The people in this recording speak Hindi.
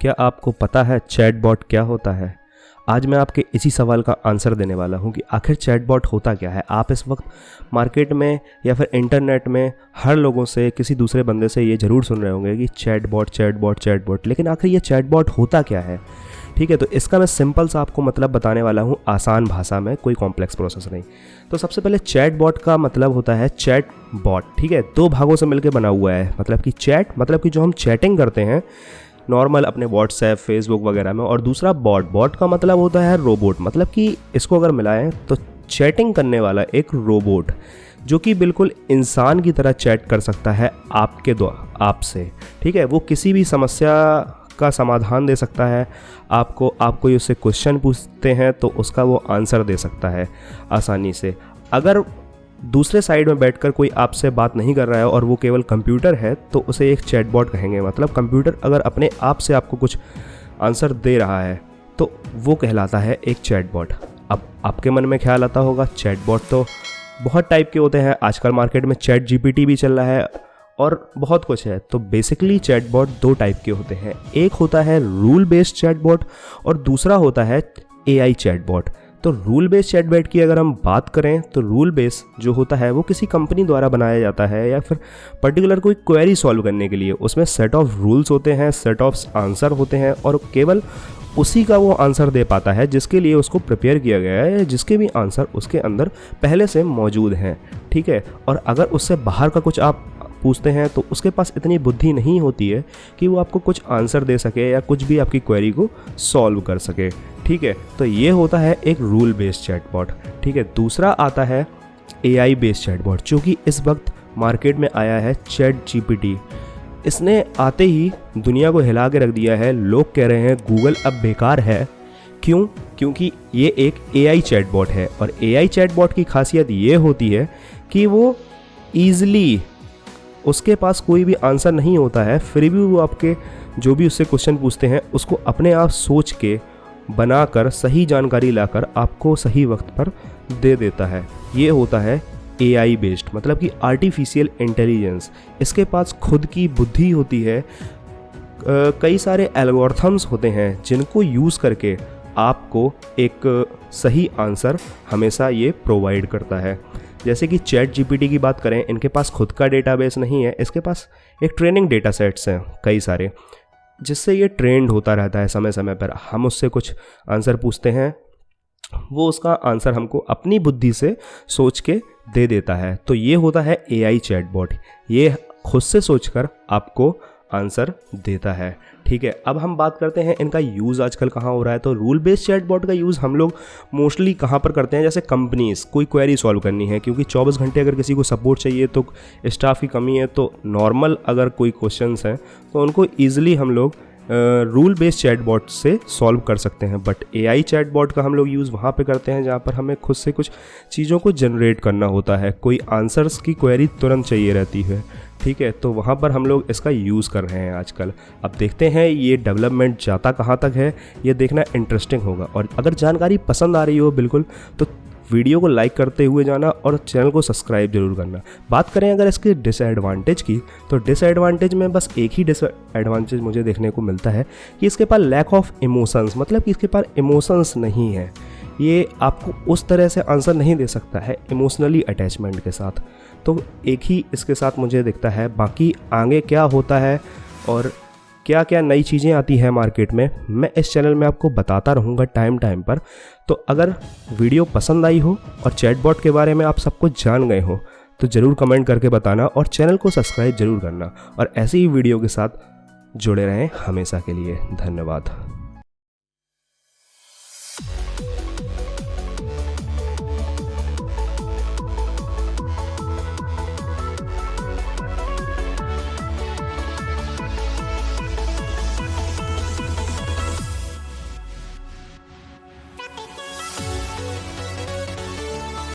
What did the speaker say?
क्या आपको पता है चैटबॉट क्या होता है? आज मैं आपके इसी सवाल का आंसर देने वाला हूं कि आखिर चैटबॉट होता क्या है। आप इस वक्त मार्केट में या फिर इंटरनेट में हर लोगों से, किसी दूसरे बंदे से ये ज़रूर सुन रहे होंगे कि चैटबॉट चैटबॉट चैटबॉट, लेकिन आखिर ये चैटबॉट होता क्या है? ठीक है, तो इसका मैं सिंपल सा आपको मतलब बताने वाला हूँ, आसान भाषा में, कोई कॉम्प्लेक्स प्रोसेस नहीं। तो सबसे पहले चैटबॉट का मतलब होता है चैट बॉट। ठीक है, दो भागों से मिलकर बना हुआ है। मतलब कि चैट मतलब कि जो हम चैटिंग करते हैं नॉर्मल अपने व्हाट्सएप, फेसबुक वगैरह में, और दूसरा बॉट। बॉट का मतलब होता है रोबोट। मतलब कि इसको अगर मिलाएं तो चैटिंग करने वाला एक रोबोट जो कि बिल्कुल इंसान की तरह चैट कर सकता है आपसे। ठीक है, वो किसी भी समस्या का समाधान दे सकता है आपको। आप कोई उससे क्वेश्चन पूछते हैं तो उसका वो आंसर दे सकता है आसानी से। अगर दूसरे साइड में बैठकर कोई आपसे बात नहीं कर रहा है और वो केवल कंप्यूटर है तो उसे एक चैटबॉट कहेंगे। मतलब कंप्यूटर अगर अपने आप से आपको कुछ आंसर दे रहा है तो वो कहलाता है एक चैटबॉट। अब आपके मन में ख्याल आता होगा चैटबॉट तो बहुत टाइप के होते हैं। आजकल मार्केट में चैट जीपीटी भी चल रहा है और बहुत कुछ है। तो बेसिकली चैटबॉट दो टाइप के होते हैं। एक होता है रूल बेस्ड चैटबॉट और दूसरा होता है एआई चैटबॉट। तो रूल बेस्ड चैटबॉट की अगर हम बात करें तो रूल बेस्ड जो होता है वो किसी कंपनी द्वारा बनाया जाता है या फिर पर्टिकुलर कोई क्वेरी सॉल्व करने के लिए। उसमें सेट ऑफ रूल्स होते हैं, सेट ऑफ आंसर होते हैं और केवल उसी का वो आंसर दे पाता है जिसके लिए उसको प्रिपेयर किया गया है, जिसके भी आंसर उसके अंदर पहले से मौजूद हैं। ठीक है, और अगर उससे बाहर का कुछ आप पूछते हैं तो उसके पास इतनी बुद्धि नहीं होती है कि वो आपको कुछ आंसर दे सके या कुछ भी आपकी क्वेरी को सॉल्व कर सके। ठीक है, तो ये होता है एक रूल बेस्ड चैटबॉट। ठीक है, दूसरा आता है एआई बेस्ड चैटबॉट जो कि इस वक्त मार्केट में आया है, चैट जीपीटी। इसने आते ही दुनिया को हिला के रख दिया है। लोग कह रहे हैं गूगल अब बेकार है। क्यों? क्योंकि ये एक एआई चैटबॉट है और एआई चैटबॉट की खासियत ये होती है कि वो ईजिली, उसके पास कोई भी आंसर नहीं होता है, फिर भी वो आपके जो भी उससे क्वेश्चन पूछते हैं उसको अपने आप सोच के बनाकर सही जानकारी लाकर आपको सही वक्त पर दे देता है। ये होता है एआई बेस्ड, मतलब कि आर्टिफिशियल इंटेलिजेंस। इसके पास खुद की बुद्धि होती है। कई सारे एल्गोरिथम्स होते हैं जिनको यूज़ करके आपको एक सही आंसर हमेशा ये प्रोवाइड करता है। जैसे कि चैट जीपीटी की बात करें, इनके पास खुद का डेटाबेस नहीं है। इसके पास एक ट्रेनिंग डेटा सेट्स हैं कई सारे, जिससे ये ट्रेंड होता रहता है। समय समय पर हम उससे कुछ आंसर पूछते हैं, वो उसका आंसर हमको अपनी बुद्धि से सोच के दे देता है। तो ये होता है एआई चैटबॉट। ये खुद से सोचकर आपको आंसर देता है। ठीक है, अब हम बात करते हैं इनका यूज़ आजकल कहाँ हो रहा है। तो रूल बेस्ड चैटबॉट का यूज़ हम लोग मोस्टली कहाँ पर करते हैं? जैसे कंपनीज़ कोई क्वेरी सॉल्व करनी है, क्योंकि 24 घंटे अगर किसी को सपोर्ट चाहिए तो स्टाफ की कमी है, तो नॉर्मल अगर कोई क्वेश्चंस हैं तो उनको ईजिली हम लोग रूल बेस्ड चैटबॉट से सॉल्व कर सकते हैं। बट एआई चैटबॉट का हम लोग यूज़ वहाँ पे करते हैं जहाँ पर हमें खुद से कुछ चीज़ों को जनरेट करना होता है, कोई आंसर्स की क्वेरी तुरंत चाहिए रहती है। ठीक है, तो वहाँ पर हम लोग इसका यूज़ कर रहे हैं आजकल। अब देखते हैं ये डेवलपमेंट जाता कहाँ तक है, ये देखना इंटरेस्टिंग होगा। और अगर जानकारी पसंद आ रही हो बिल्कुल, तो वीडियो को लाइक करते हुए जाना और चैनल को सब्सक्राइब जरूर करना। बात करें अगर इसके डिसएडवांटेज की, तो डिसएडवांटेज में बस एक ही डिसएडवांटेज मुझे देखने को मिलता है कि इसके पास लैक ऑफ इमोशंस, मतलब कि इसके पास इमोशंस नहीं है। ये आपको उस तरह से आंसर नहीं दे सकता है इमोशनली अटैचमेंट के साथ। तो एक ही इसके साथ मुझे दिखता है। बाकी आगे क्या होता है और क्या क्या नई चीज़ें आती है मार्केट में, मैं इस चैनल में आपको बताता रहूँगा टाइम टाइम पर। तो अगर वीडियो पसंद आई हो और चैटबॉट के बारे में आप सब कुछ जान गए हो तो ज़रूर कमेंट करके बताना और चैनल को सब्सक्राइब ज़रूर करना और ऐसे ही वीडियो के साथ जुड़े रहें हमेशा के लिए। धन्यवाद।